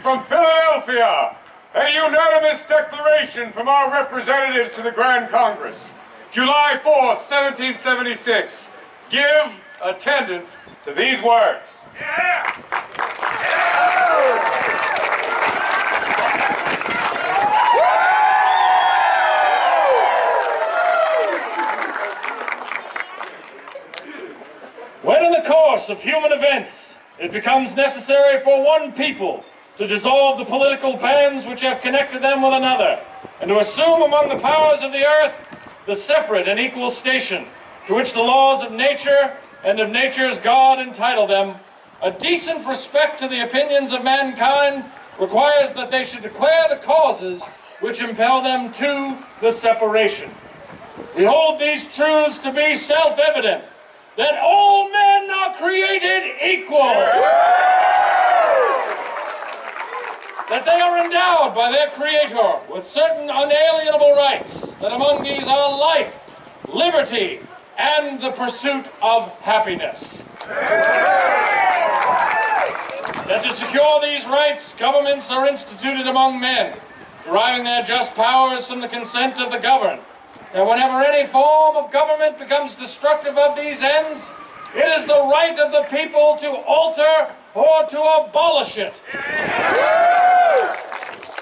from Philadelphia, a unanimous declaration from our representatives to the Grand Congress. July 4th, 1776. Give attendance to these words. Yeah! When in the course of human events it becomes necessary for one people to dissolve the political bands which have connected them with another, and to assume among the powers of the earth the separate and equal station to which the laws of nature and of nature's God entitle them, a decent respect to the opinions of mankind requires that they should declare the causes which impel them to the separation. We hold these truths to be self-evident, that all men are created equal, that they are endowed by their Creator with certain unalienable rights, that among these are life, liberty, and the pursuit of happiness. That to secure these rights, governments are instituted among men, deriving their just powers from the consent of the governed. That whenever any form of government becomes destructive of these ends, it is the right of the people to alter or to abolish it.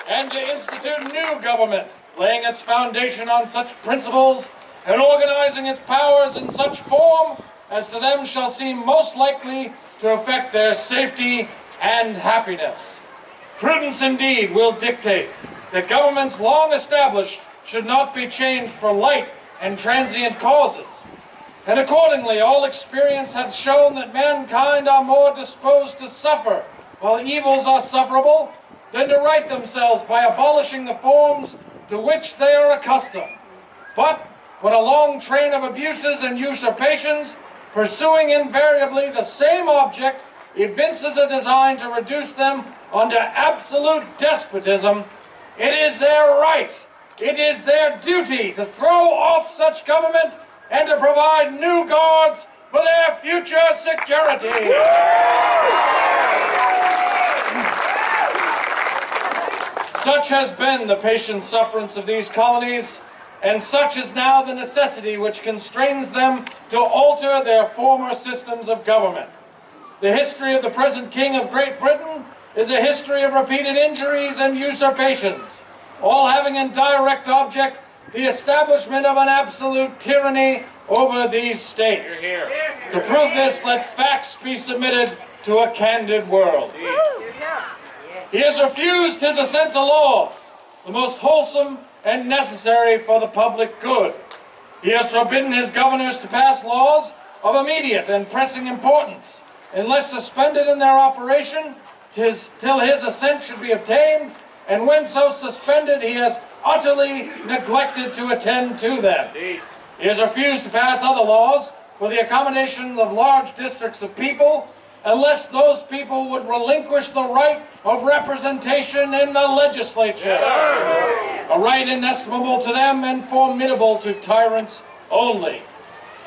And to institute new government, laying its foundation on such principles and organizing its powers in such form as to them shall seem most likely to affect their safety and happiness. Prudence indeed will dictate that governments long established should not be changed for light and transient causes. And accordingly, all experience hath shown that mankind are more disposed to suffer, while evils are sufferable, than to right themselves by abolishing the forms to which they are accustomed. But when a long train of abuses and usurpations, pursuing invariably the same object, evinces a design to reduce them under absolute despotism, it is their right, it is their duty to throw off such government and to provide new guards for their future security. Such has been the patient sufferance of these colonies, and such is now the necessity which constrains them to alter their former systems of government. The history of the present King of Great Britain is a history of repeated injuries and usurpations, all having in direct object the establishment of an absolute tyranny over these states. Here, here. To prove this, let facts be submitted to a candid world. He has refused his assent to laws, the most wholesome and necessary for the public good. He has forbidden his governors to pass laws of immediate and pressing importance, unless suspended in their operation till his assent should be obtained, and when so suspended, he has utterly neglected to attend to them. He has refused to pass other laws for the accommodation of large districts of people, unless those people would relinquish the right of representation in the legislature, a right inestimable to them and formidable to tyrants only.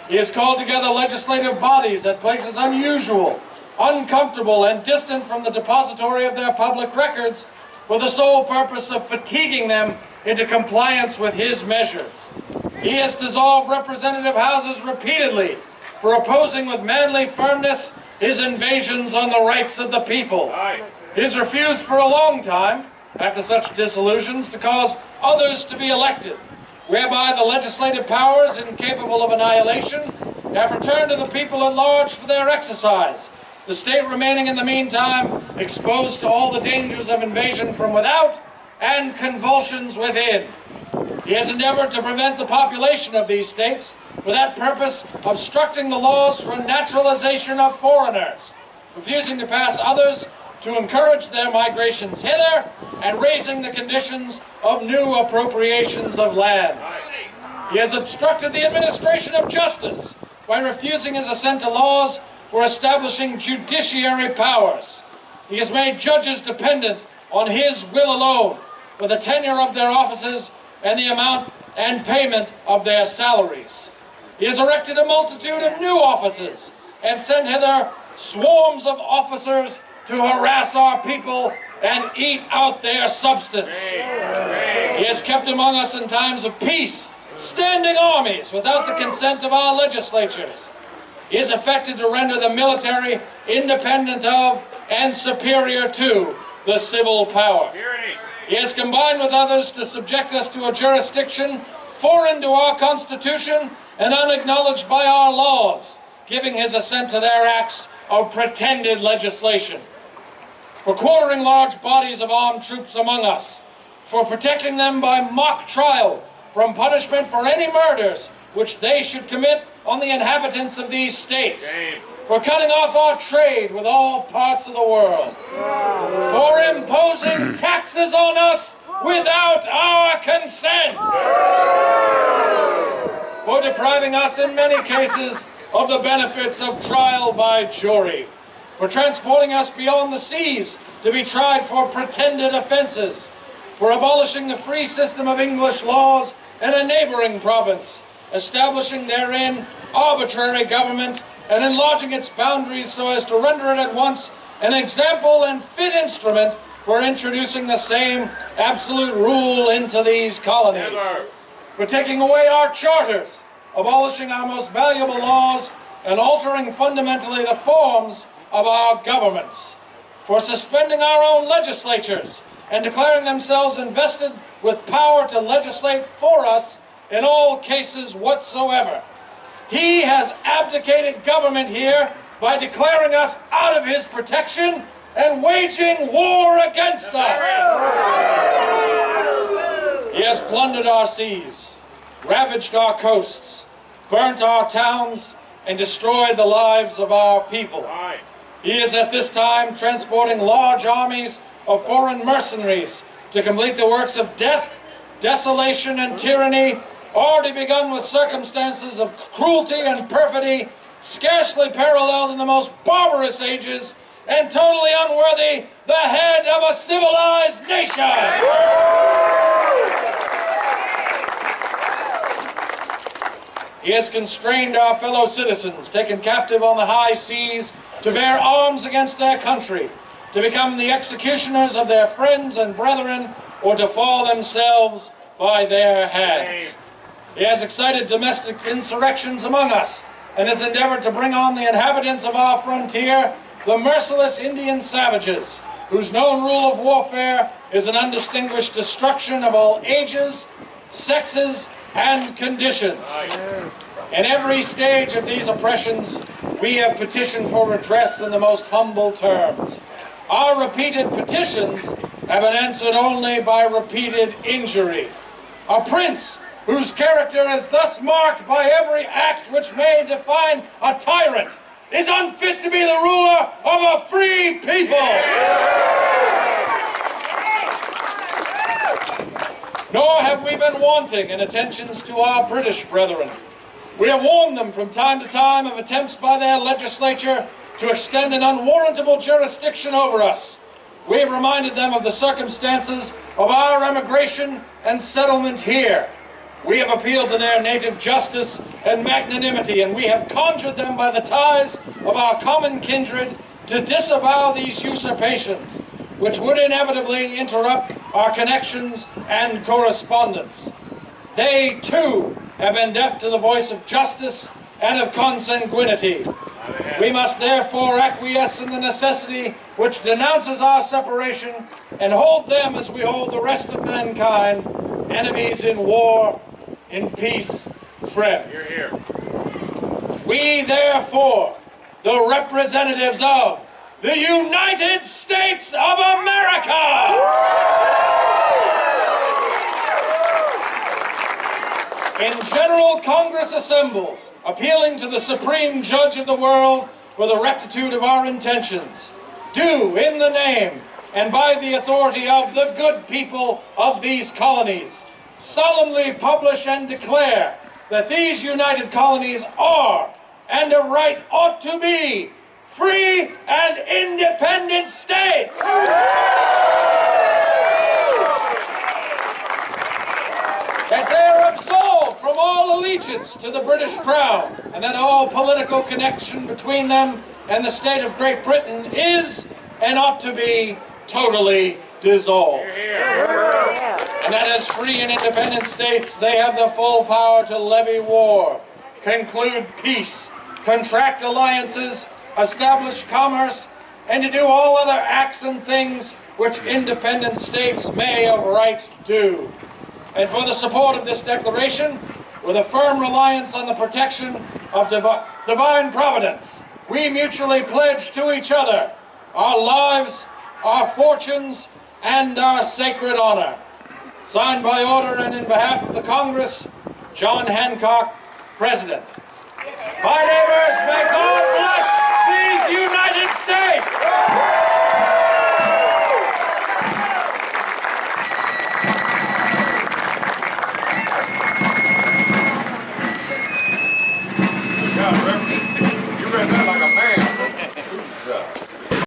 He has called together legislative bodies at places unusual, uncomfortable, and distant from the depository of their public records, for the sole purpose of fatiguing them into compliance with his measures. He has dissolved representative houses repeatedly for opposing with manly firmness his invasions on the rights of the people. He has refused for a long time, after such dissolutions, to cause others to be elected, whereby the legislative powers, incapable of annihilation, have returned to the people at large for their exercise, the state remaining in the meantime exposed to all the dangers of invasion from without and convulsions within. He has endeavored to prevent the population of these states, for that purpose obstructing the laws for naturalization of foreigners, refusing to pass others to encourage their migrations hither, and raising the conditions of new appropriations of lands. He has obstructed the administration of justice by refusing his assent to laws for establishing judiciary powers. He has made judges dependent on his will alone for the tenure of their offices and the amount and payment of their salaries. He has erected a multitude of new offices and sent hither swarms of officers to harass our people and eat out their substance. He has kept among us in times of peace, standing armies without the consent of our legislatures. He has effected to render the military independent of and superior to the civil power. He has combined with others to subject us to a jurisdiction foreign to our Constitution and unacknowledged by our laws, giving his assent to their acts of pretended legislation. For quartering large bodies of armed troops among us, for protecting them by mock trial from punishment for any murders which they should commit on the inhabitants of these states, for cutting off our trade with all parts of the world, for imposing taxes on us without our consent, for depriving us in many cases of the benefits of trial by jury, for transporting us beyond the seas to be tried for pretended offenses, for abolishing the free system of English laws in a neighboring province, establishing therein arbitrary government and enlarging its boundaries so as to render it at once an example and fit instrument for introducing the same absolute rule into these colonies, for taking away our charters, abolishing our most valuable laws, and altering fundamentally the forms of our governments, for suspending our own legislatures and declaring themselves invested with power to legislate for us in all cases whatsoever. He has abdicated government here by declaring us out of his protection and waging war against us. He has plundered our seas, ravaged our coasts, burnt our towns, and destroyed the lives of our people. He is at this time transporting large armies of foreign mercenaries to complete the works of death, desolation, and tyranny already begun with circumstances of cruelty and perfidy scarcely paralleled in the most barbarous ages and totally unworthy the head of a civilized nation. He has constrained our fellow citizens, taken captive on the high seas, to bear arms against their country, to become the executioners of their friends and brethren, or to fall themselves by their hands. He has excited domestic insurrections among us, and has endeavored to bring on the inhabitants of our frontier the merciless Indian savages, whose known rule of warfare is an undistinguished destruction of all ages, sexes, and conditions. In every stage of these oppressions, we have petitioned for redress in the most humble terms. Our repeated petitions have been answered only by repeated injury. A prince whose character is thus marked by every act which may define a tyrant is unfit to be the ruler of a free people. Nor have we been wanting in attentions to our British brethren. We have warned them from time to time of attempts by their legislature to extend an unwarrantable jurisdiction over us. We have reminded them of the circumstances of our emigration and settlement here. We have appealed to their native justice and magnanimity, and we have conjured them by the ties of our common kindred to disavow these usurpations, which would inevitably interrupt our connections and correspondence. They, too, have been deaf to the voice of justice and of consanguinity. We must therefore acquiesce in the necessity which denounces our separation and hold them as we hold the rest of mankind, enemies in war, in peace, friends. Hear, hear. We therefore, the representatives of the United States of America, in General Congress assembled, appealing to the Supreme Judge of the world for the rectitude of our intentions, do in the name and by the authority of the good people of these colonies solemnly publish and declare that these united colonies are, and of right ought to be, free and independent states. That they are absolved from all allegiance to the British Crown, and that all political connection between them and the state of Great Britain is, and ought to be, totally dissolved. And that as free and independent states, they have the full power to levy war, conclude peace, contract alliances, establish commerce, and to do all other acts and things which independent states may of right do. And for the support of this declaration, with a firm reliance on the protection of divine providence, we mutually pledge to each other our lives, our fortunes, and our sacred honor. Signed by order and in behalf of the Congress, John Hancock, President. My neighbors, may God bless these United States!